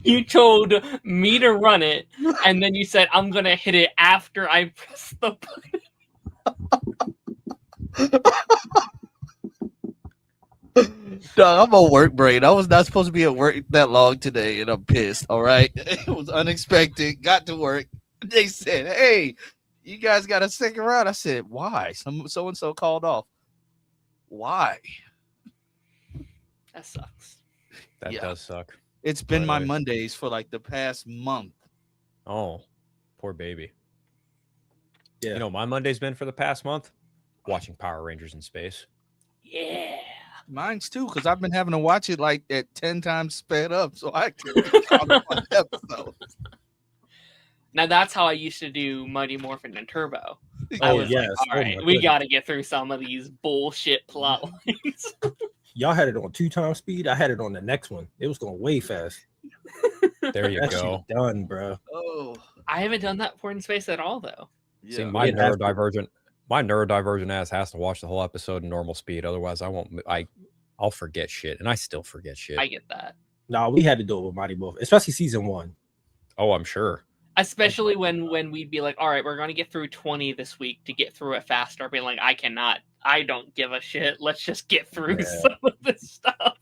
You told me to run it, and then you said I'm gonna hit it after I press the button. Dog, I'm on work brain. I was not supposed to be at work that long today, and I'm pissed. All right, it was unexpected. Got to work. They said, "Hey, you guys got a second round." I said, "Why?" So and so called off. Why? That sucks. That does suck. It's been my Mondays for like the past month. Oh, poor baby. Yeah. You know, my Monday's been for the past month watching Power Rangers in space. Yeah. Mine's too, because I've been having to watch it like at 10 times sped up, so I can count on episodes. Now that's how I used to do Mighty Morphin and Turbo. Oh, I was yes. like, all right, we got to get through some of these bullshit plot lines. Y'all had it on 2 times speed. I had it on the next one. It was going way fast. There you That go. shit done, bro. Oh, I haven't done that for in space at all, though. yeah. See, my It has to. neurodivergent ass has to watch the whole episode in normal speed. Otherwise, I'll forget shit, and I still forget shit. I get that. Nah, we had to do it with Mighty Morphin, especially season 1. Oh, I'm sure. Especially when we'd be like, all right, we're going to get through 20 this week to get through it faster. Being like, I don't give a shit. Let's just get through some of this stuff.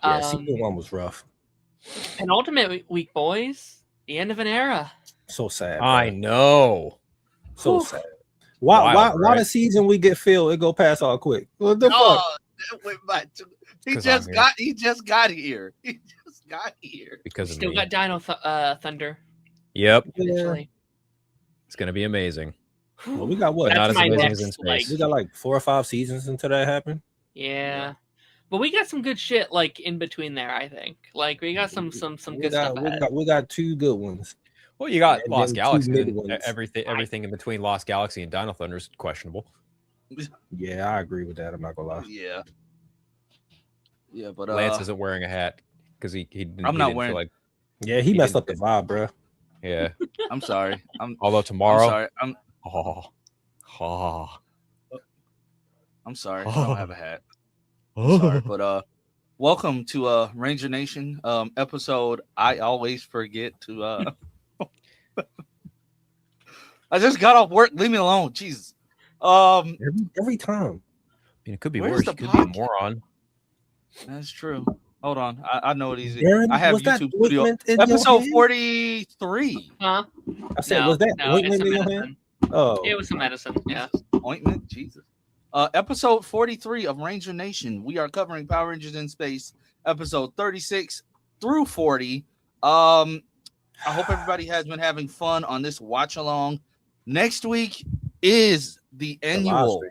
Yeah, season 1 was rough. Penultimate week, boys. The end of an era. So sad. Bro. I know. So sad. Why Wild, the season we get filled, it go past all quick? What the fuck? That went by he 'Cause just I'm got he just got here. He just got here. Because of Still me. got Dino Thunder. Yep, Eventually. it's gonna be amazing. Well, we got what? That's Not as my amazing next, as in space. like, We got like 4 or 5 seasons until that happened. yeah. But we got some good shit like in between there, I think. Like we got some good stuff ahead. We got 2 good ones. Well, you got And Lost then 2 Galaxy. mid And ones. everything in between Lost Galaxy and Dino Thunder is questionable. Yeah, I agree with that. I'm not gonna lie. Yeah. Yeah, but Lance isn't wearing a hat because he didn't. I'm he not didn't wearing- feel like. Yeah, he messed up the vibe, bro. Yeah. I'm sorry. Although tomorrow. sorry. Oh. I'm sorry. I don't have a hat. Sorry, but welcome to Ranger Nation episode. I always forget to. I just got off work. Leave me alone, Jesus. Every time. I mean, it could be Where's worse. the You could be a podcast? moron. That's true. Hold on, I know it easy. Darren, I have was that YouTube video. ointment in your Episode hand? 43. Huh? I said, No, was that no, it's ointment a in your hand? medicine. Oh, It was some medicine, yeah. Ointment, Jesus. Episode 43 of Ranger Nation. We are covering Power Rangers in Space, episode 36 through 40. I hope everybody has been having fun on this watch along. Next week is the annual,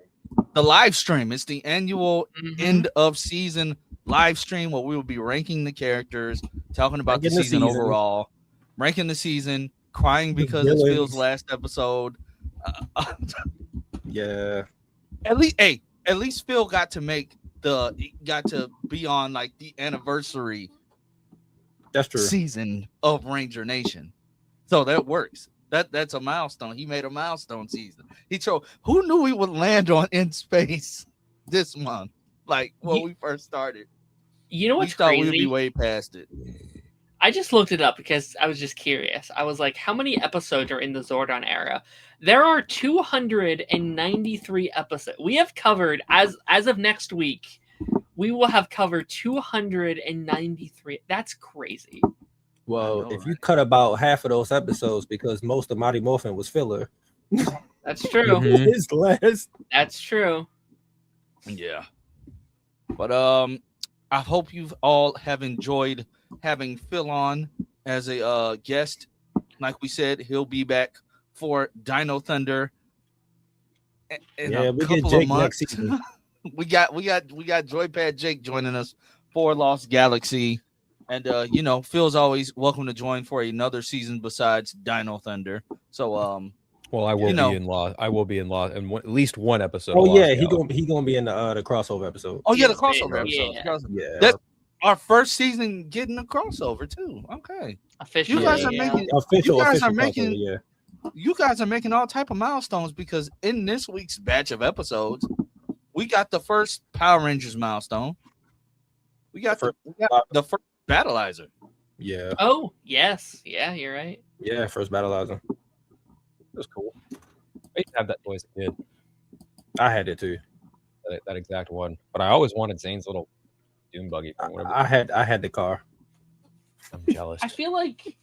the live stream. It's the annual end of season live stream where we will be ranking the characters, talking about the season overall, ranking the season, crying because it's Phil's last episode. yeah. At least Phil got to be on like the anniversary. That's true. Season of Ranger Nation, so that works. That's a milestone. He made a milestone season. Who knew we would land on In Space this month? Like when we first started. You know what's we thought crazy? we'd be way past it. I just looked it up because I was just curious. I was like, how many episodes are in the Zordon era? There are 293 episodes. We have covered, as of next week, we will have covered 293. That's crazy. Well, if you cut about half of those episodes because most of Mighty Morphin was filler. That's true. His last. That's true. Yeah. But I hope you all have enjoyed having Phil on as a guest. Like we said, he'll be back for Dino Thunder. Yeah, we get Jake next season. we got Joypad Jake joining us for Lost Galaxy. And Phil's always welcome to join for another season besides Dino Thunder. So well, I will be in Lost. I will be in Lost in at least one episode. Oh of yeah, Lost he gonna be in the crossover episode. Oh yeah, the crossover episode. Yeah. That's our first season getting a crossover too. Okay. Official. You guys are making official. You guys are making all type of milestones because in this week's batch of episodes, we got the first Power Rangers milestone. We got the first Battlizer. Yeah. Oh yes, yeah, you're right. Yeah, first battlizer. It was cool. I used to have that toy as a kid, I had it too. that exact one. But I always wanted Zane's little dune buggy. I had the car. I'm jealous. I feel like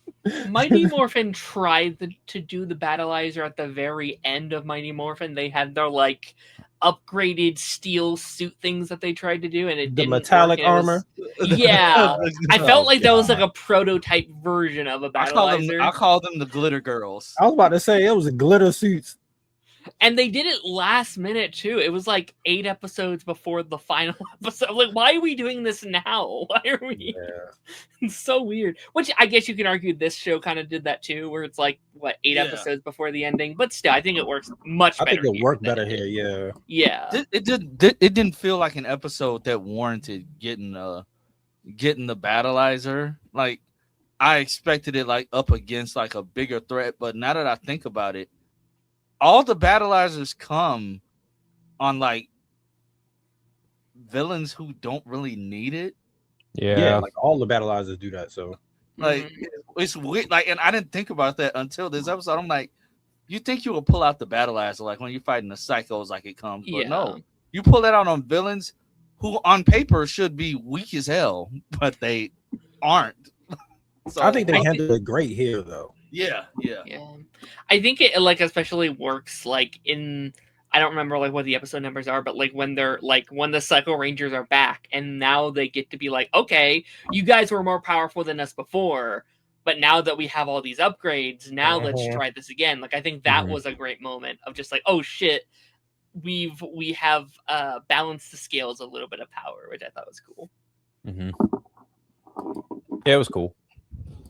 Mighty Morphin tried to do the battlizer at the very end of Mighty Morphin. They had their like upgraded steel suit things that they tried to do, and it The didn't metallic work, and it was- armor. Yeah, I felt like that was like God. a prototype version of a I battlizer. call them the glitter girls. I was about to say it was a glitter suits. And they did it last minute too. It was like 8 episodes before the final episode. Like, why are we doing this now? Why are we? Yeah. It's so weird. Which I guess you can argue this show kind of did that too, where it's like what 8 Yeah. episodes before the ending. But still, I think it works much I better. think it worked than better it here. did. Yeah. Yeah. It didn't feel like an episode that warranted getting the battlizer. Like I expected it like up against like a bigger threat, but now that I think about it, all the battleizers come on like villains who don't really need it. Yeah, like all the battleizers do that. So Like Mhm. it's weird. Like, and I didn't think about that until this episode. I'm like, you think you will pull out the battleizer like when you're fighting the psychos, like it comes, but no, you pull that out on villains who on paper should be weak as hell, but they aren't. So I think they handled it great here, though. Yeah. I think it like especially works like in I don't remember like what the episode numbers are, but like when they're like when the Psycho Rangers are back and now they get to be like, okay, you guys were more powerful than us before, but now that we have all these upgrades, now let's try this again. Like I think that was a great moment of just like, oh shit, we have balanced the scales a little bit of power, which I thought was cool. Mm-hmm. Yeah, it was cool.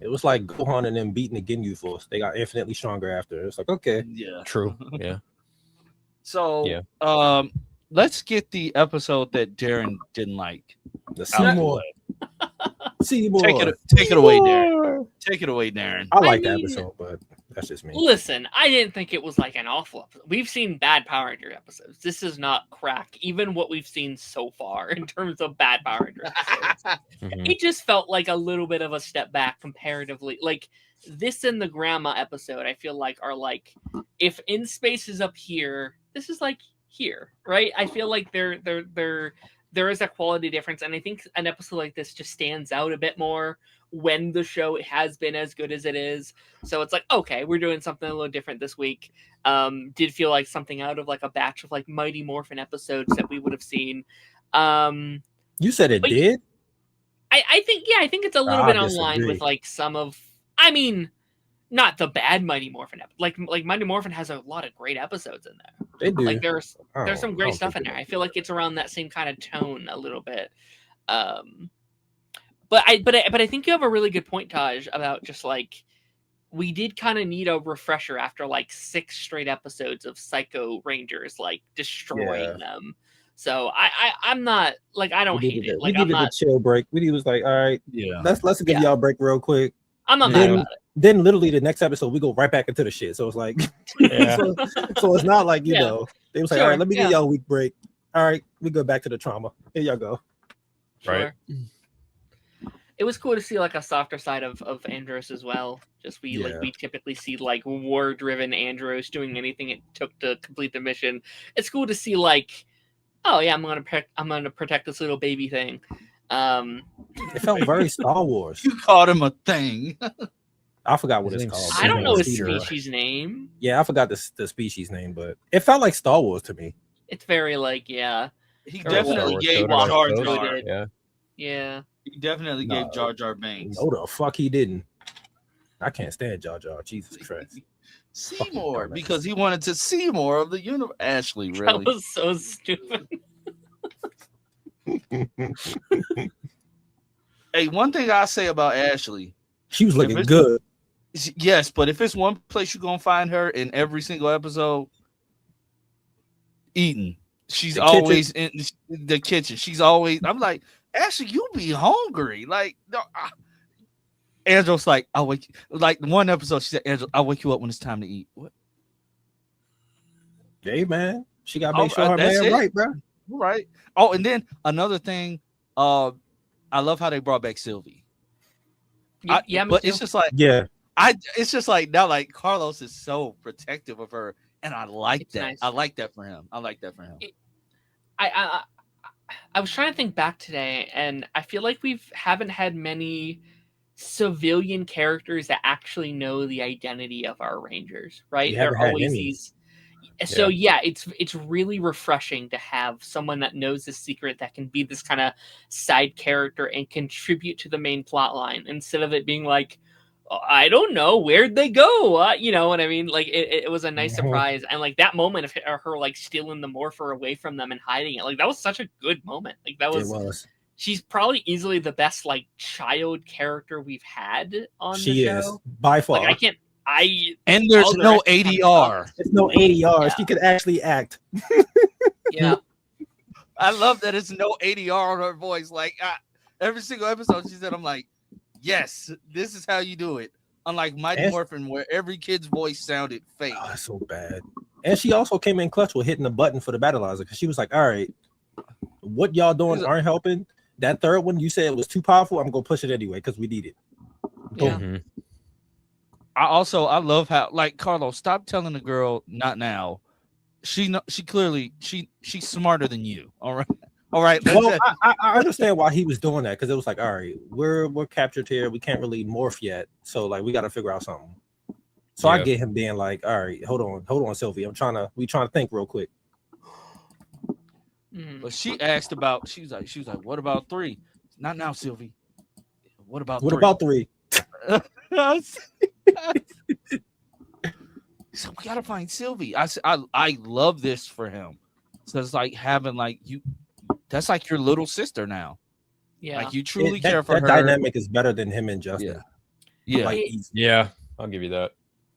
It was like Gohan and them beating the Ginyu Force. They got infinitely stronger after. It's like, okay. Yeah. True. Yeah. So Yeah. Let's get the episode that Darren didn't like. The Seymour. Seymour. Take it away, Darren. Take it away, Darren. I like I that mean, episode, but that's just me. Listen, I didn't think it was like an awful episode. We've seen bad Power Ranger episodes. This is not crack, even what we've seen so far in terms of bad Power Ranger episodes. Mhm. It just felt like a little bit of a step back comparatively. Like this and the grandma episode, I feel like are like if In Space is up here, this is like here, right? I feel like there is a quality difference, and I think an episode like this just stands out a bit more when the show has been as good as it is. So it's like, okay, we're doing something a little different this week. Did feel like something out of like a batch of like Mighty Morphin episodes that we would have seen. You said it did? I think it's a little bit online with like some of, I mean, not the bad Mighty Morphin like Mighty Morphin has a lot of great episodes in there. They do. Like there's some great stuff in think there. I feel like it's around that same kind of tone a little bit. But I think you have a really good point, Taj, about just like we did kind of need a refresher after like 6 straight episodes of Psycho Rangers like destroying them. So I'm not like I don't hate it. Like we I'm needed not a chill break. We was like, all right, Yeah. let's give y'all a break real quick. I'm not mad about it. Then literally the next episode we go right back into the shit. So it's like Yeah. so it's not like, you Yeah. know, they was like, Sure, all right, let me yeah. give y'all a week break. All right, we go back to the trauma. Here y'all go. Right. Sure. It was cool to see like a softer side of Andros as well. Just we typically see like war driven Andros doing anything it took to complete the mission. It's cool to see like, oh yeah, I'm gonna protect this little baby thing. It felt very Star Wars. You called him a thing. I forgot what His it's name's called. I don't know his Speeder. species name. Yeah, I forgot the species name, but it felt like Star Wars to me. It's very like yeah. He Or definitely Star gave Wars Jar code. Jar. Yeah. Yeah. He definitely No. gave Jar Jar Banks. No, the fuck he didn't. I can't stand Jar Jar. Jesus Christ. Seymour, dumbass. because he wanted to see more of the universe. Ashley, That really? was so stupid. Hey, one thing I say about Ashley, She was looking If it's- good. yes, but if it's one place you're gonna find her in every single episode, eating. She's The always in the kitchen. She's always. I'm like, Ashley, you be hungry. Like, no, Angel's like, I'll wake. Like one episode, she said, Angel, I'll wake you up when it's time to eat. What? Hey man, she got to Oh, make sure her that's man it. right, bro. Right. Oh, and then another thing. I love how they brought back Sylvie. Yeah, me but too. it's just like Yeah, it's just like now, like Carlos is so protective of her, and I like It's that. nice. I like that for him. I was trying to think back today, and I feel like we haven't had many civilian characters that actually know the identity of our Rangers, right? We They're haven't had always any. these. So yeah, it's really refreshing to have someone that knows the secret that can be this kind of side character and contribute to the main plot line instead of it being like, I don't know, where'd they go? You know what I mean? Like it was a nice surprise, and like that moment of her like stealing the morpher away from them and hiding it, like that was such a good moment. Like that It was. was. She's probably easily the best like child character we've had on the She show. is by far. Like I can't. And there's all the no rest kinda ADR. sucks. There's no ADR. Yeah. She could actually act. Yeah. I love that it's no ADR on her voice. Like every single episode, she said, "I'm like, yes, this is how you do it." Unlike Mighty And- Morphin, where every kid's voice sounded fake. Oh, that's so bad. And she also came in clutch with hitting the button for the battlizer because she was like, "All right, what y'all doing aren't helping. That third one, you said it was too powerful. I'm gonna push it anyway because we need it." Yeah. Boom. I love how, like, Carlos, stop telling the girl not now. She's smarter than you. All right. Well, I understand why he was doing that because it was like, all right, we're captured here. We can't really morph yet, so like we got to figure out something. So I get him being like, all right, hold on, Sylvie. We trying to think real quick. But she asked about. She was like, what about 3? Not now, Sylvie. What about 3? So we gotta find Sylvie. I love this for him. So it's like having like you. That's like your little sister now. Yeah. Like you truly care for that her. dynamic is better than him and Justin. Yeah. Like, I'll give you that.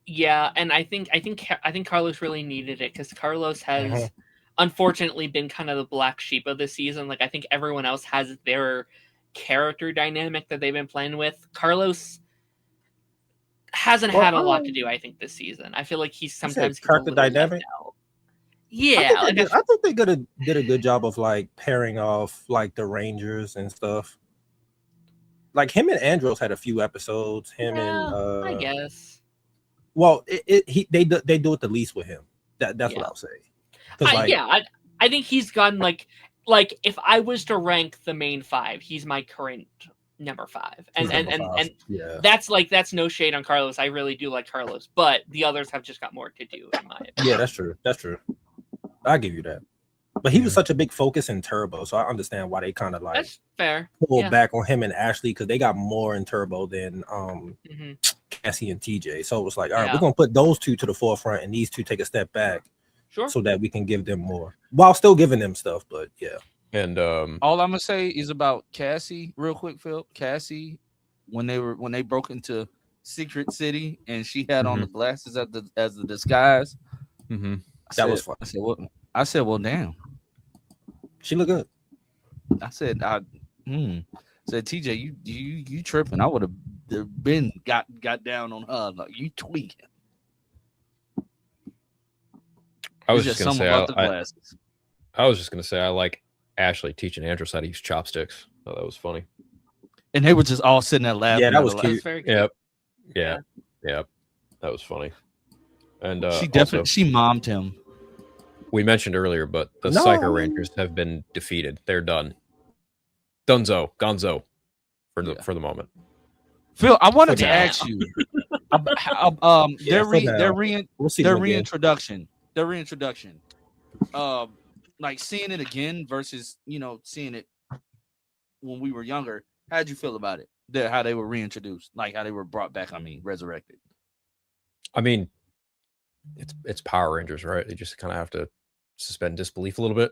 Yeah, and I think Carlos really needed it because Carlos has unfortunately been kind of the black sheep of the season. Like I think everyone else has their character dynamic that they've been playing with. Carlos hasn't had a lot to do, I think, this season. I feel like he's sometimes character dynamic. Yeah, I think they did a good job of like pairing off like the Rangers and stuff. Like him and Andros had a few episodes. I guess. Well, they do it the least with him. That's what I'll say. I think he's gone like if I was to rank the main 5, he's my current number 5, and that's no shade on Carlos. I really do like Carlos, but the others have just got more to do in my opinion. Yeah, that's true. I'll give you that. But he was such a big focus in Turbo, so I understand why they kind of like that's fair. Pulled back on him and Ashley because they got more in Turbo than Cassie and TJ. So it was like, all right, we're gonna put those 2 to the forefront and these 2 take a step back, so that we can give them more while still giving them stuff. But yeah. And all I'm gonna say is about Cassie, real quick, Phil. Cassie, when they broke into Secret City and she had on the glasses as the disguise. That was fun. I said, well, damn. She looked good. I said, said TJ, you tripping? I would have been got down on her. Like you tweaking. I was just gonna say I was just gonna say I like Ashley teaching Andros how to use chopsticks. Oh, that was funny. And they were just all sitting there laughing. Yeah, that was cute. Very cute. Yep. That was funny. And she mommed him. We mentioned earlier, but the Psycho Rangers have been defeated. They're done. Gonzo for the moment. Phil, I wanted to ask you their reintroduction. Like seeing it again versus seeing it when we were younger. How'd you feel about it? How they were reintroduced, like how they were brought back. Resurrected. I mean, it's Power Rangers, right? They just kind of have to suspend disbelief a little bit.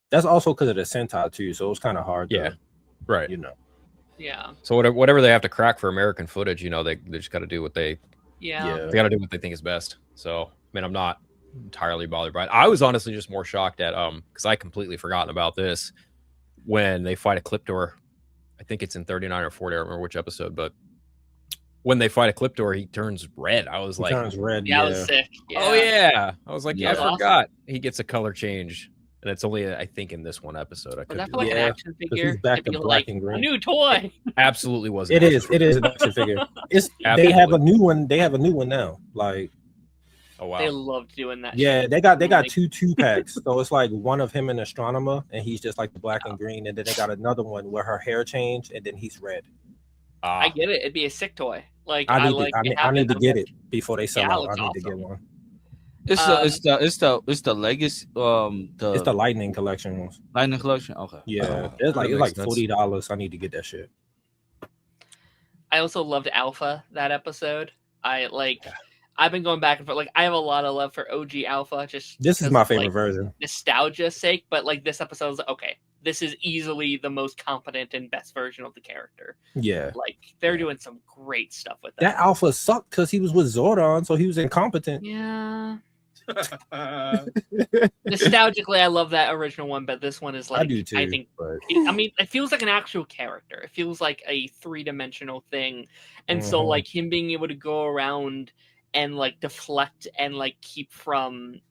That's also because of the Sentai too, so it was kind of hard. Right. Yeah. So whatever they have to crack for American footage, they just got to do what they they got to do what they think is best. So I mean, I'm not entirely bothered by it. I was honestly just more shocked at because I completely forgotten about this when they fight Ecliptor. I think it's in 39 or 40. I don't remember which episode, but when they fight Ecliptor, he turns red. I was like, turns red. Yeah, I was sick. Yeah. Oh yeah. I was like, I That's forgot he gets a color change. And it's only, I think, in this one episode. I could that like an action figure. He's back to black and green. A new toy. Absolutely was. It is an action figure. They have a new one. They have a new one now. Like, oh wow, they loved doing that. Yeah, shit. they got two packs. So it's like one of him and Astronomer, and he's just like the black and green. And then they got another one where her hair changed, and then he's red. I get it. It'd be a sick toy. Like I need to get it before they sell out. I need to get one. It's the legacy it's the Lightning collection ones. Lightning collection. Okay. Yeah, it's like $40. I need to get that shit. I also loved Alpha that episode. I've been going back and forth. Like, I have a lot of love for OG Alpha. This is my favorite version. Nostalgia's sake, but like this episode was like, okay, this is easily the most competent and best version of the character. Yeah. Like, they're doing some great stuff with that. That Alpha sucked because he was with Zordon, so he was incompetent. Yeah. Nostalgically, I love that original one, but this one is like, I do too. I think, it feels like an actual character. It feels like a 3-dimensional thing. And so like him being able to go around and like deflect and like keep from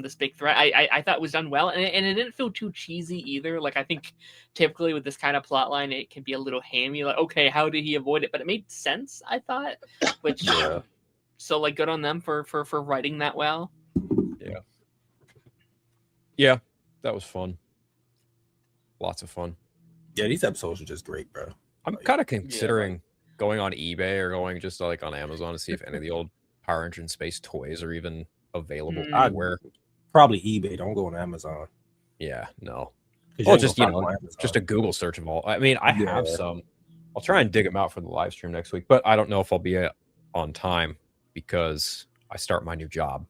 this big threat, I thought was done well, and it didn't feel too cheesy either. Like, I think typically with this kind of plot line, it can be a little hammy, like, okay, how did he avoid it? But it made sense, I thought, which so like good on them for writing that well. Yeah, that was fun. Lots of fun. Yeah, these episodes are just great, bro. I'm kind of considering going on eBay or going just like on Amazon to see if any of the old Power Ranger Space toys are even available anywhere. Probably eBay. Don't go on Amazon. Yeah, no. Well, just just a Google search of all. I mean, I have some. I'll try and dig them out for the live stream next week, but I don't know if I'll be on time because I start my new job.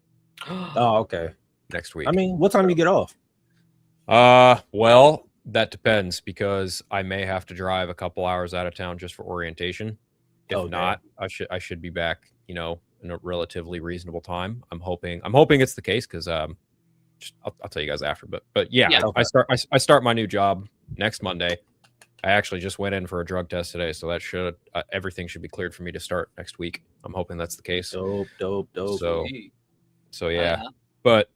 Oh, okay. Next week. I mean, what time do you get off? Well, that depends because I may have to drive a couple hours out of town just for orientation. If not, I should be back, in a relatively reasonable time. I'm hoping it's the case because I'll tell you guys after. But yeah. I start my new job next Monday. I actually just went in for a drug test today, so that should everything should be cleared for me to start next week. I'm hoping that's the case. Dope. So yeah, but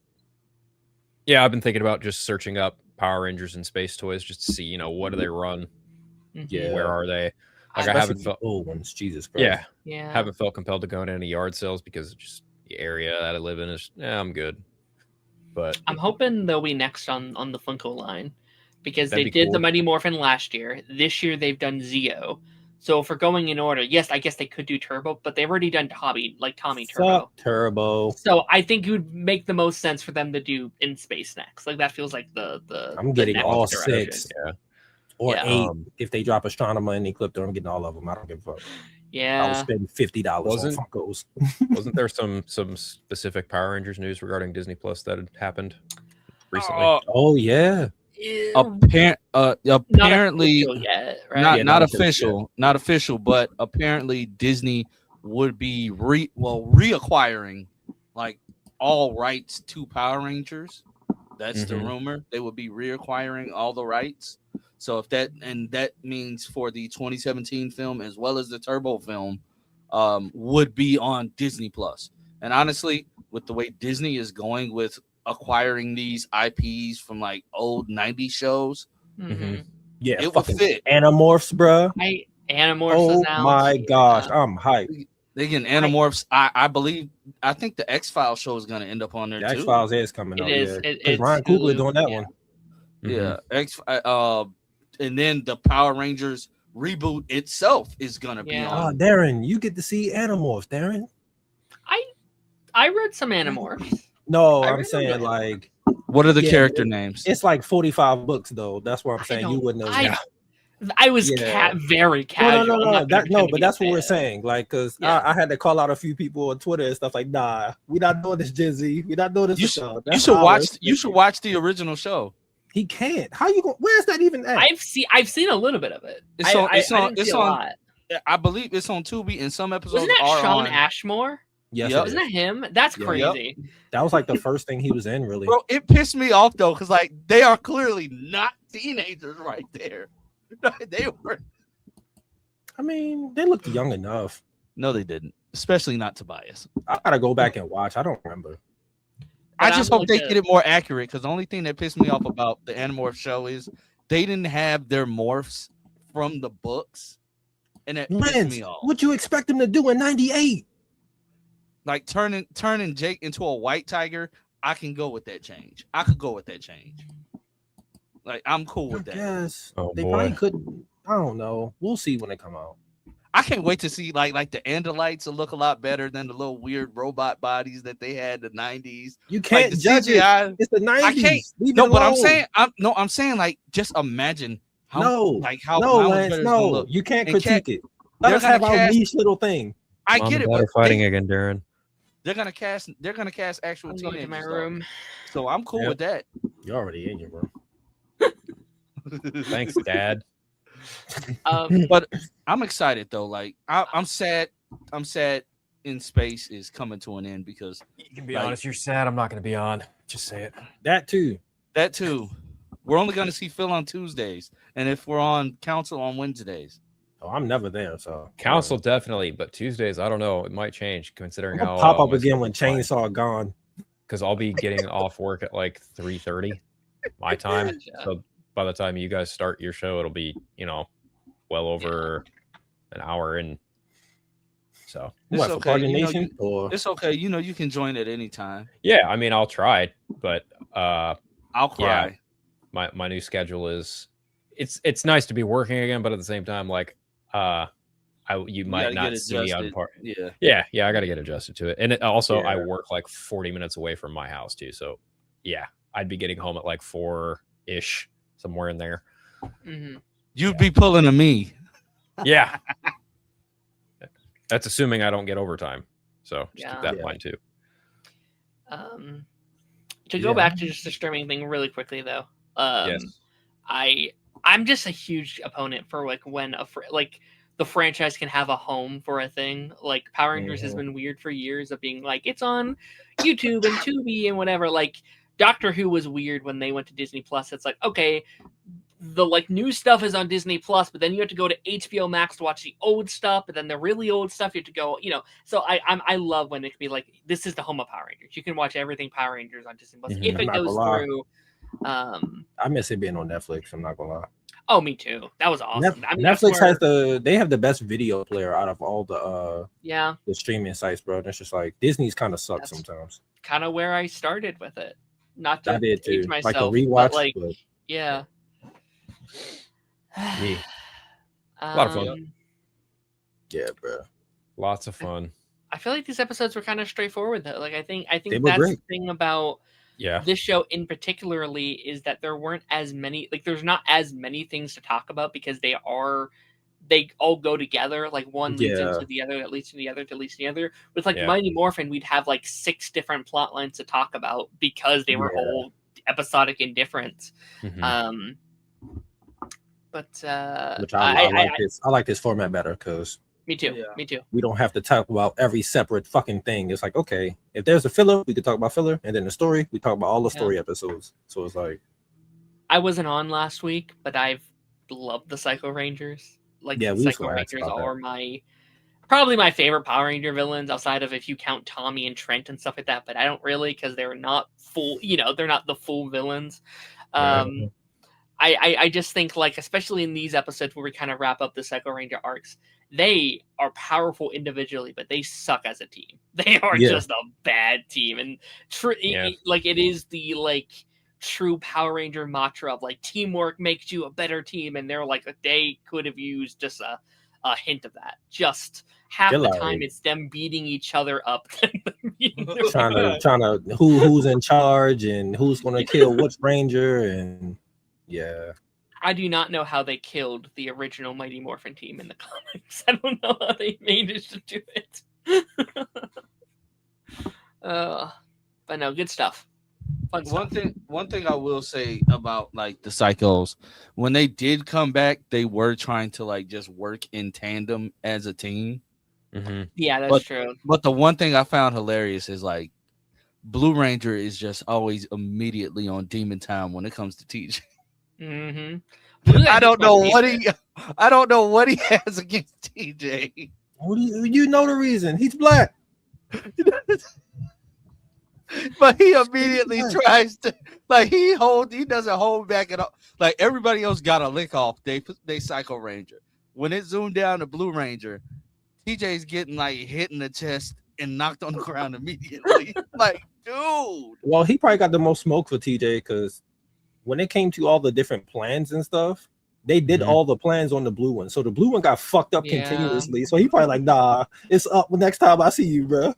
yeah, I've been thinking about just searching up Power Rangers and Space toys just to see, what do they run? Yeah, where are they? Like, I haven't felt old ones. Jesus Christ. Yeah. Haven't felt compelled to go into any yard sales because just the area that I live in is I'm good. But I'm hoping they'll be next on the Funko line because they did the Mighty Morphin last year. This year they've done Zeo. So if we're going in order, yes, I guess they could do Turbo, but they've already done Tommy Turbo. Turbo. So I think it would make the most sense for them to do In Space next. Like, that feels like the I'm getting all direction. 6. Yeah. Or 8. If they drop Astronomer and Ecliptor, I'm getting all of them. I don't give a fuck. Yeah. I'll spend $50 on Funkos. Wasn't there some specific Power Rangers news regarding Disney Plus that had happened recently? Oh yeah. Apparently, not official, not official, but apparently Disney would be reacquiring like all rights to Power Rangers. That's the rumor. They would be reacquiring all the rights. So if that means for the 2017 film as well as the Turbo film would be on Disney Plus. And honestly, with the way Disney is going with acquiring these IPs from like old 90s shows, yeah, it would fit. Animorphs, bro. Animorphs. Oh my gosh, I'm hyped. They get Animorphs. I think the X-Files show is going to end up on there too. X-Files is coming up. It is. Ryan Coogler doing that one. Yeah. And then the Power Rangers reboot itself is going to be on. Oh, Darren, you get to see Animorphs, Darren. I read some Animorphs. No, I'm saying like, what are the character names? It's like 45 books though. That's what I'm saying. You wouldn't know. I was very casual. No, but that's what we're saying. Like, because I had to call out a few people on Twitter and stuff like, nah, we're not doing this, Gen Z. We're not doing this. You should watch the original show. He can't. How you going? Where's that even at? I've seen a little bit of it. It's on. I believe it's on Tubi, and some episodes Wasn't that Sean Ashmore? Yes, Wasn't that him? That's crazy. That was like the first thing he was in, really. Bro, it pissed me off though, because like they are clearly not teenagers right there. They were. I mean, they looked young enough. No, they didn't. Especially not Tobias. I gotta go back and watch. I don't remember. I just hope they get it more accurate, because the only thing that pissed me off about the Animorph show is they didn't have their morphs from the books, and that pissed me off. What you expect them to do in 98? Like turning Jake into a white tiger, I can go with that change. I could go with that change. Like, I'm cool with that. Yes, they probably couldn't. I don't know. We'll see when they come out. I can't wait to see like the Andalites will look a lot better than the little weird robot bodies that they had in the 90s. You can't like judge CGI, it. It's the 90s. I can't. No, but I'm saying like just imagine how Lance, no, you can't critique it. Let us have our niche little thing. I get it. They're fighting again, Darren. They're gonna cast actual teenagers in my room. So I'm cool with that. You're already in your room. Thanks, Dad. But I'm excited though. Like I'm sad. In Space is coming to an end, because you can be honest. You're sad. I'm not going to be on. Just say it. That too. We're only going to see Phil on Tuesdays, and if we're on Council on Wednesdays. Oh, I'm never there. So Council definitely, but Tuesdays, I don't know. It might change considering how pop up again when Chainsaw gone. Because I'll be getting off work at like 3:30 my time. So by the time you guys start your show, it'll be well over an hour in. So it's okay. It's okay. You can join at any time. Yeah, I mean, I'll try, but I'll cry. Yeah, my new schedule is it's nice to be working again, but at the same time, like you might not see me on part. Yeah. I got to get adjusted to it, and I work like 40 minutes away from my house too. So yeah, I'd be getting home at like 4-ish, somewhere in there. Mm-hmm. You'd be pulling a me. Yeah. That's assuming I don't get overtime. So just keep that in mind too. To go back to just the streaming thing really quickly though. Yes. I'm just a huge opponent for like when the franchise can have a home for a thing. Like Power Rangers has been weird for years of being like it's on YouTube and Tubi and whatever. Like Doctor Who was weird when they went to Disney Plus. It's like, okay, the like new stuff is on Disney Plus, but then you have to go to HBO Max to watch the old stuff, but then the really old stuff you have to go, So I love when it can be like, this is the home of Power Rangers. You can watch everything Power Rangers on Disney Plus if it goes through. I miss it being on Netflix. I'm not gonna lie. Oh, me too. That was awesome. Netflix has they have the best video player out of all the streaming sites, bro. That's just like Disney's kind of sucks sometimes. Kind of where I started with it. Not to I did too. Myself, like a rewatch, but yeah. A lot of fun. Yeah, bro. Lots of fun. I feel like these episodes were kind of straightforward though. Like I think that's great. the thing about this show in particularly is that there weren't as many, like there's not as many things to talk about because they all go together. Like one leads into the other, that leads to the other, that leads to the other. With like Mighty Morphin, we'd have like 6 different plot lines to talk about because they were all episodic in difference. Mm-hmm. Which I like this format better because me too. We don't have to talk about every separate fucking thing. It's like, okay, if there's a filler, we could talk about filler, and then the story, we talk about all the story episodes. So it's like, I wasn't on last week, but I've loved the Psycho Rangers. Like the Psycho Rangers are probably my favorite Power Ranger villains outside of if you count Tommy and Trent and stuff like that. But I don't really because they're not full. They're not the full villains. I just think, like, especially in these episodes where we kind of wrap up the Psycho Ranger arcs, they are powerful individually, but they suck as a team. They are just a bad team. And it is the, like, true Power Ranger mantra of, like, teamwork makes you a better team. And they're like, they could have used just a hint of that. Just half the time it's them beating each other up. trying to who's in charge and who's going to kill which Ranger and... Yeah, I do not know how they killed the original Mighty Morphin team in the comics. I don't know how they managed to do it. But no, good stuff. Fun stuff. One thing I will say about like the Psychos, when they did come back, they were trying to like just work in tandem as a team. Mm-hmm. Yeah, that's true. But the one thing I found hilarious is like Blue Ranger is just always immediately on demon time when it comes to TJ. Mm-hmm. I don't know what he has against TJ. You know the reason. He's black. But he immediately tries to, like, he doesn't hold back at all. Like, everybody else got a lick off. They Psycho Ranger. When it zoomed down to Blue Ranger, TJ's getting like hit in the chest and knocked on the ground immediately. Like, dude. Well, he probably got the most smoke for TJ because when it came to all the different plans and stuff, they did all the plans on the blue one. So the blue one got fucked up continuously. So he probably like, nah, it's up next time I see you, bro.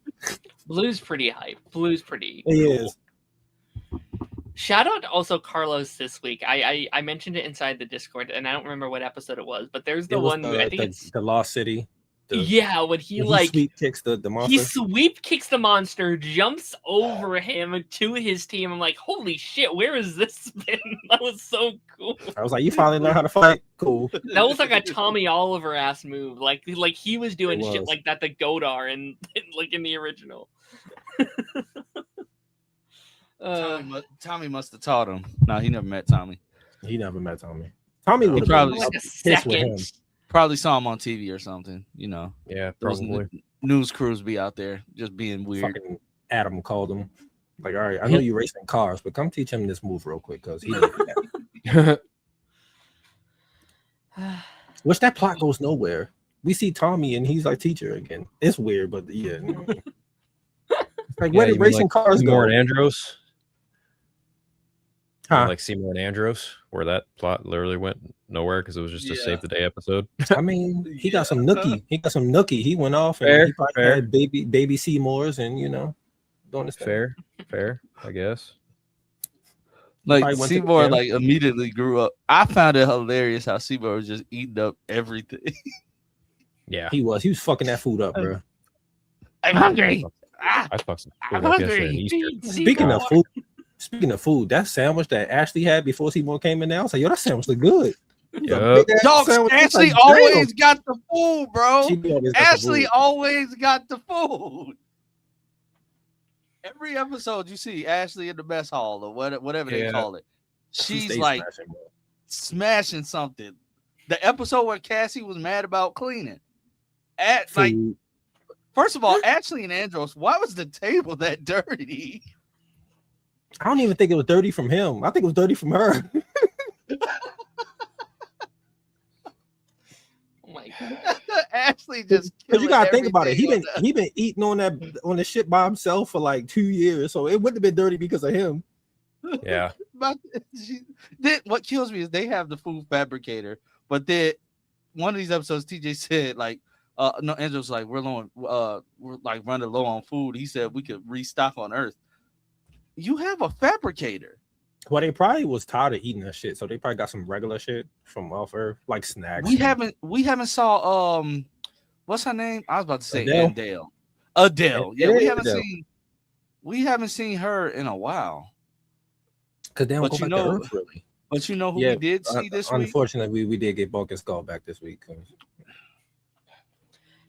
Blue's pretty hype. Blue's pretty He cool. is. Shout out also Carlos this week. I mentioned it inside the Discord, and I don't remember what episode it was, but there's the one I think it's the Lost City. When he sweep kicks the monster. He sweep kicks the monster, jumps over him to his team. I'm like, holy shit, where has this been? That was so cool. I was like, you finally learned how to fight. Cool. That was like a Tommy Oliver ass move. Like he was doing shit like that to Godar and like in the original. Tommy must have taught him. No, he never met Tommy. He never met Tommy. Tommy would probably like a second. Probably saw him on TV or something, you know. Yeah, probably. News crews be out there just being weird. Fucking Adam called him. Like, all right, I know you're racing cars, but come teach him this move real quick because he didn't do that. Which that plot goes nowhere. We see Tommy and he's like teacher again. It's weird, but yeah. Like, where did racing cars go? Seymour and Andros. Huh? Like Seymour and Andros, where that plot literally went nowhere because it was just a save the day episode. I mean, he got some nookie. He went off and he probably had baby Seymours and don't understand. Fair, I guess. Like Seymour like immediately grew up. I found it hilarious how Seymour was just eating up everything. Yeah. He was fucking that food up, bro. I'm hungry. I fucked some food up yesterday at Easter. Speaking of food, that sandwich that Ashley had before Seymour came in there, I was like, yo, that sandwich look good. Yep. Dog, Ashley always got the food, bro. Ashley always got the food. Every episode you see Ashley in the mess hall or whatever they call it. She's like smashing something. The episode where Cassie was mad about cleaning. First of all, Ashley and Andros, why was the table that dirty? I don't even think it was dirty from him. I think it was dirty from her. Oh my god! Ashley just because you gotta think about it. He been eating on the shit by himself for like 2 years, so it wouldn't have been dirty because of him. Yeah. But what kills me is they have the food fabricator, but then one of these episodes, TJ said like, no, Andrew's like we're like running low on food. He said we could restock on Earth. You have a fabricator. Well, they probably was tired of eating that shit, so they probably got some regular shit from off Earth, like snacks. We haven't saw what's her name? I was about to say Adele. Yeah, we haven't seen her in a while. Because they don't go back to Earth, really. But you know who we did see this week? Unfortunately, we did get Bulk and Skull back this week.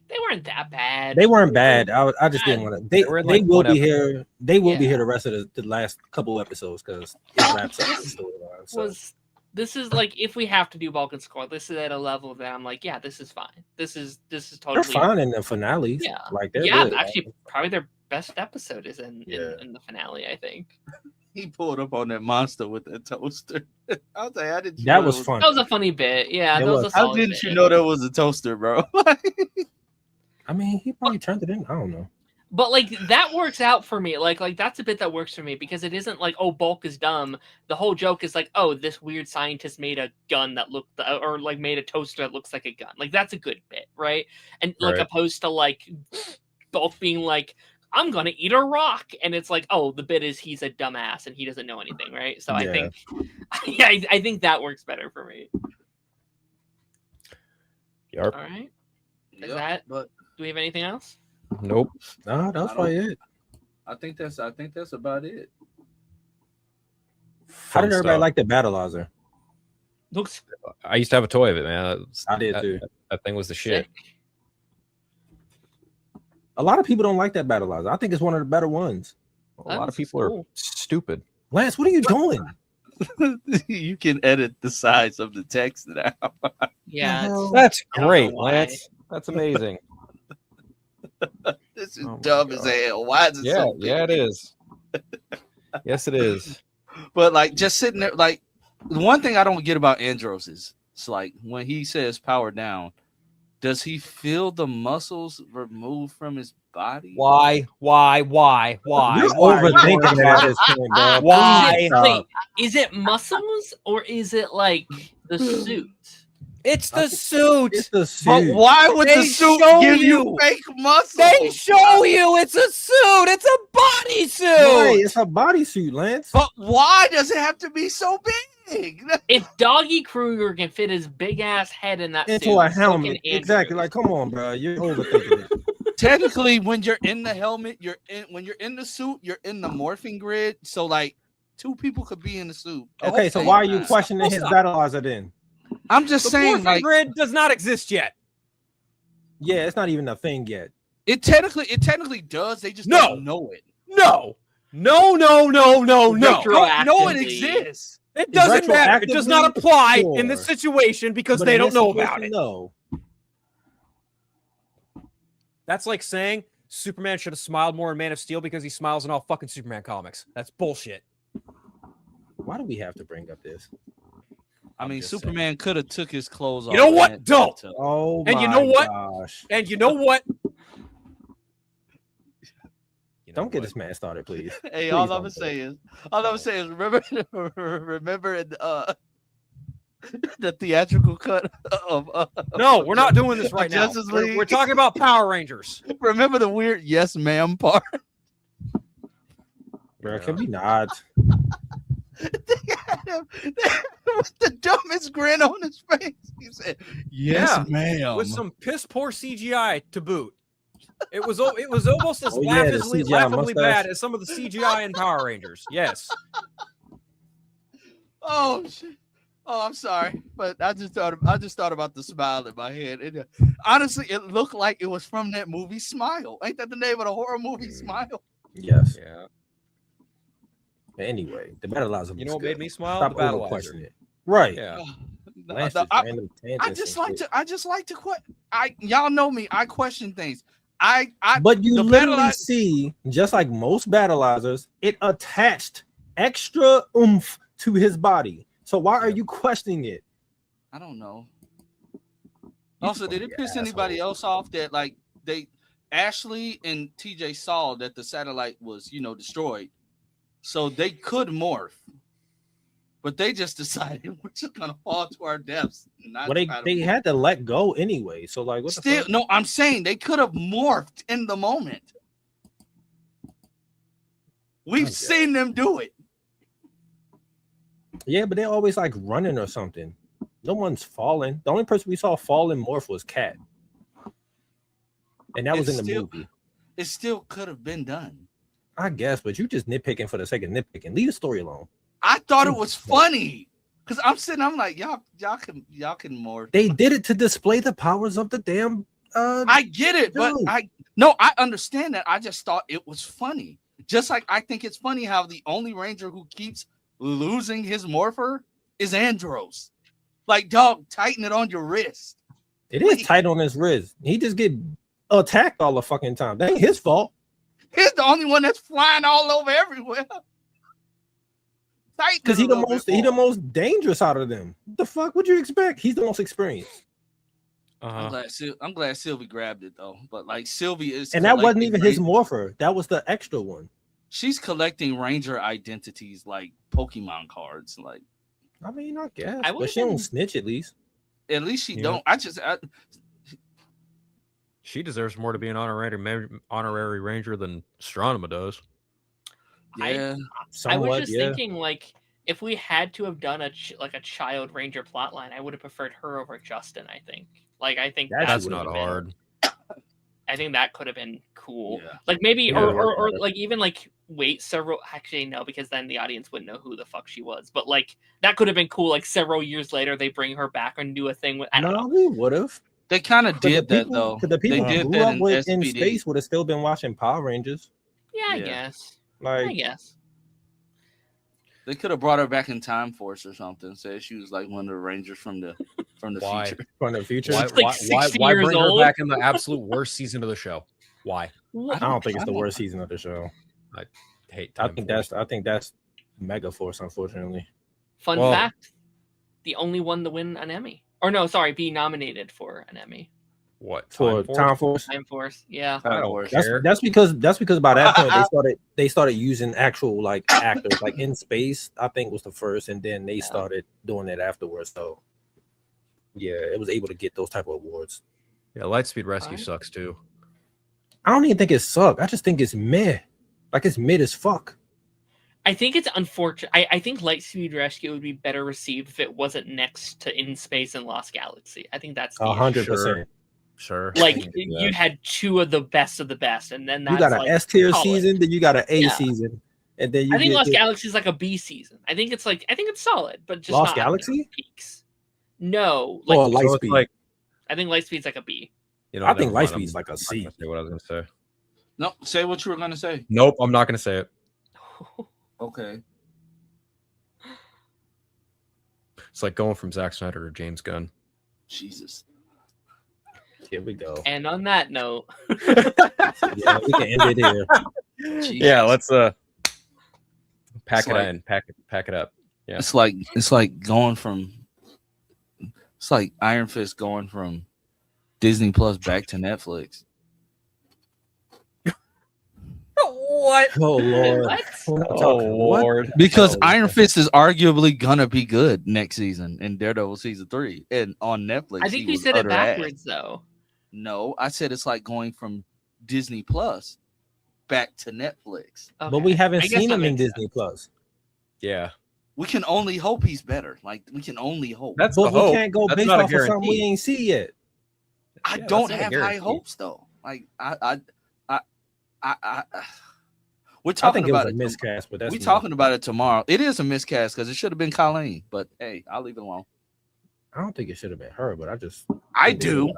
They weren't that bad. They weren't bad. I just didn't want to. They will be here. They will be here the rest of the last couple episodes because it wraps up the storyline. So. This is like if we have to do Bulk and Skull, this is at a level that I'm like, yeah, this is fine. This is totally. They're fine in the finales. Yeah, like they're good. Actually, probably their best episode is in the finale. I think. He pulled up on that monster with that toaster. I was like, how did you that was fun. That was a funny bit. Yeah, that was a solid How didn't you know there was a toaster, bro? I mean, he probably turned it in. I don't know. But like that works out for me. Like that's a bit that works for me because it isn't like, oh, Bulk is dumb. The whole joke is like, oh, this weird scientist made a gun that looked or like made a toaster that looks like a gun. Like that's a good bit, right? And like opposed to like Bulk being like, I'm gonna eat a rock, and it's like, oh, the bit is he's a dumbass and he doesn't know anything, right? So I think that works better for me. Yep. All right. Do we have anything else? Nope. No, that's probably it. I think that's about it. How did everybody like the battlizer? Looks. I used to have a toy of it, man. I did too. That thing was the shit. A lot of people don't like that battlizer. I think it's one of the better ones. A lot of people are stupid. Lance, what are you doing? You can edit the size of the text now. Yeah, that's great, Lance. That's amazing. This is dumb as hell. Why is it so big? Yeah, it is. Yes, it is. But like just sitting there, like the one thing I don't get about Andros is it's like when he says power down, does he feel the muscles removed from his body? Why? You're overthinking it at this point, bro. Why? Wait, is it muscles or is it like the suit? It's the suit. It's the suit. But why would the suit give you fake muscles? They show you it's a suit. It's a bodysuit. Right, it's a bodysuit, Lance. But why does it have to be so big? If Doggy Kruger can fit his big ass head in that Into suit, a so helmet. can Andrew. Exactly. Like, come on, bro. You're overthinking it. Technically, when you're in the helmet, when you're in the suit, you're in the morphing grid. So like 2 people could be in the suit. Okay, so why are you questioning his battlizer then? I'm just The saying, morphing like, grid does not exist yet. Yeah, it's not even a thing yet. it technically does. They just don't know it. No. No, it exists. It doesn't matter. It does not apply Sure. in this situation because But they in don't this know situation, about it. No. That's like saying Superman should have smiled more in Man of Steel because he smiles in all fucking Superman comics. That's bullshit. Why do we have to bring up this? I mean, Superman could have took his clothes off. You know what? Don't. Oh, And my you know what? gosh. And you know what? Don't get this man started, please. Hey, Please all I'm don't gonna do say it. is, remember in the theatrical cut of No, we're not doing this right now. Justice League. We're talking about Power Rangers. Remember the weird yes ma'am part? Bro, can we not? They had him with the dumbest grin on his face. He said, "Yes, Yeah, ma'am." with some piss poor CGI to boot. It was almost as Oh, yeah, the laughably CGI mustache. bad as some of the CGI in Power Rangers. Yes. Oh shit. Oh, I'm sorry, but I just thought about the smile in my head. Honestly, it looked like it was from that movie Smile. Ain't that the name of the horror movie, Smile? Yes. Yeah. Anyway, the battlizer. You know what made me smile? Stop The battlizer. questioning it. Right. Yeah. Lance I just just like to y'all know me. I question things. But you the literally see, just like most battleizers, it attached extra oomph to his body. So why are you questioning it? I don't know. Also, did it piss anybody else off that like Ashley and TJ saw that the satellite was, destroyed, so they could morph, but they just decided we're just gonna fall to our deaths. Well, they had to let go anyway. So like, what? Still, no, I'm saying they could have morphed in the moment. We've seen them do it. Yeah, but they're always like running or something. No one's falling. The only person we saw fall in morph was Cat, and that was in the movie. It still could have been done, I guess, but you just nitpicking for the sake of nitpicking. Leave the story alone. I thought it was funny because I'm like, y'all can morph. They did it to display the powers of the damn. I get it, but I understand that. I just thought it was funny. Just like I think it's funny how the only Ranger who keeps losing his morpher is Andros. Like, dog, tighten it on your wrist. It is tight on his wrist. He just get attacked all the fucking time. That ain't his fault. He's the only one that's flying all over everywhere. Because he the most dangerous out of them. What the fuck would you expect? He's the most experienced. I'm glad Sylvie grabbed it though. But like Sylvie is, and that wasn't even his morpher. That was the extra one. She's collecting Ranger identities like Pokemon cards. Like, I mean, I guess, but she don't snitch at least. At least she don't. She deserves more to be an honorary Ranger than Astronema does. Yeah, I was just thinking, like, if we had to have done a child Ranger plotline, I would have preferred her over Justin. I think that's not hard. I think that could have been cool. Yeah. Like maybe, or like even like wait several. Actually, no, because then the audience wouldn't know who the fuck she was. But like that could have been cool. Like several years later, they bring her back and do a thing with. I don't know. We would have. They kind of did that though. Because the people who grew up with in space would have still been watching Power Rangers. Yeah, I guess. Like, I guess. They could have brought her back in Time Force or something. Say she was like one of the Rangers from the future. From the future. Why bring her back in the absolute worst season of the show? Why? I don't think it's the worst season of the show. hate. I think that's Mega Force, unfortunately. Fun fact: the only one to win an Emmy, or no, sorry, be nominated for an Emmy. What for Time Force? Time Force, yeah. I don't care. That's because by that point they started using actual like actors like In Space. I think was the first, and then they started doing that afterwards. So yeah, it was able to get those type of awards. Yeah, Lightspeed Rescue sucks too. I don't even think it sucked. I just think it's meh. Like it's mid as fuck. I think it's unfortunate. I think Lightspeed Rescue would be better received if it wasn't next to In Space and Lost Galaxy. I think that's 100%. Sure. Like you had two of the best, and then that's you got an like S tier season, then you got an A season, and then I think Lost Galaxy is like a B season. I think it's solid, but just Lost not Galaxy peaks. No, Lightspeed. Like, I think Lightspeed's like a B. You know, I think Lightspeed's like a C. Say what I was gonna say. No, say what you were gonna say. Nope, I'm not gonna say it. Okay. It's like going from Zack Snyder to James Gunn. Jesus. Here we go. And on that note, yeah, we can end it here. Jesus. Yeah, let's pack it up. Yeah. It's like going from Iron Fist going from Disney Plus back to Netflix. what? Oh Lord. Lord. Because Iron Fist is arguably gonna be good next season in Daredevil season 3 and on Netflix. I think you said it backwards though. No, I said it's like going from Disney Plus back to Netflix. Okay. But we haven't seen him in Disney Plus. Yeah. We can only hope he's better. Like we can only hope. That's but the hope. We can't go based off of something we ain't see yet. I don't have high hopes though. Like we're talking about it. Miscast, but that's we're talking about it tomorrow. It is a miscast because it should have been Colleen, but hey, I'll leave it alone. I don't think it should have been her, but I do.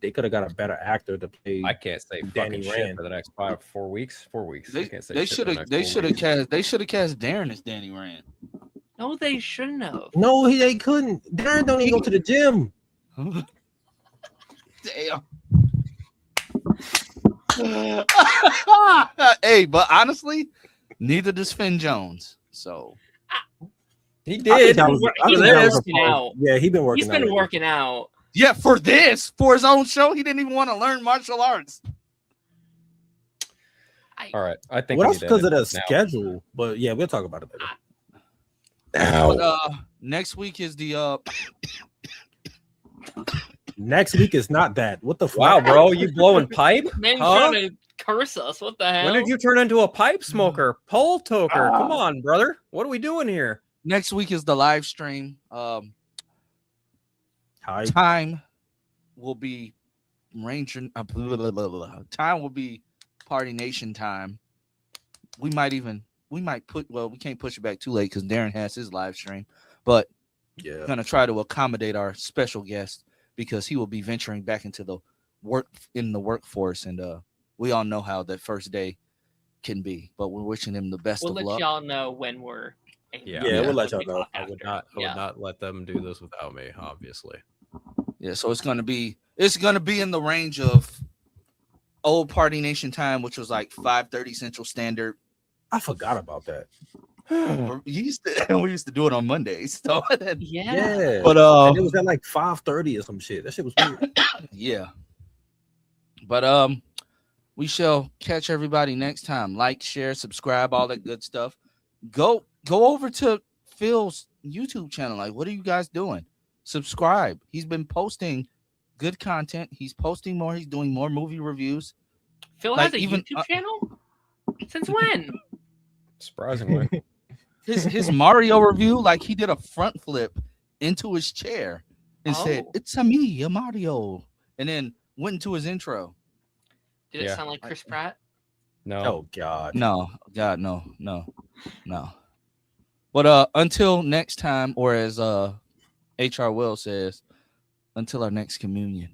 They could have got a better actor to play. I can't say Danny fucking shit for the next 4 weeks. 4 weeks. They should have cast Darren as Danny Rand. No, they shouldn't have. No, they couldn't. Darren don't even go to the gym. Damn. Hey, but honestly, neither does Finn Jones. So he did. He's been working out. Yeah, he's been working out. Yeah, for his own show, he didn't even want to learn martial arts. All right, I think that's because of the schedule. But yeah, we'll talk about it later. But, next week is the Next week is not that. What the fuck? Wow, bro, you blowing pipe? Man, trying to curse us. What the hell? When did you turn into a pipe smoker? Pole toker. Come on, brother. What are we doing here? Next week is the live stream. Time will be Ranger. Time will be Party Nation time. We might put. Well, we can't push it back too late because Darren has his live stream, but we're gonna try to accommodate our special guest because he will be venturing back into the workforce, and we all know how that first day can be. But we're wishing him the best of luck. We'll let y'all know when we're. We'll let y'all know. I would not let them do this without me, obviously. Yeah, so it's gonna be in the range of old Party Nation time, which was like 5:30 Central Standard. I forgot about that. we used to do it on Mondays. So yeah. But and it was at like 5:30 or some shit. That shit was weird. Yeah. But we shall catch everybody next time. Like, share, subscribe, all that good stuff. Go over to Phil's YouTube channel. Like, what are you guys doing? Subscribe. He's been posting good content. He's posting more. He's doing more movie reviews. Phil has a YouTube channel? Since when? Surprisingly. His Mario review, like he did a front flip into his chair and said, "It's a me, a Mario," and then went into his intro. Did it sound like Chris Pratt? No. Oh God. No. God, no. But until next time, or as HR Will says, until our next communion.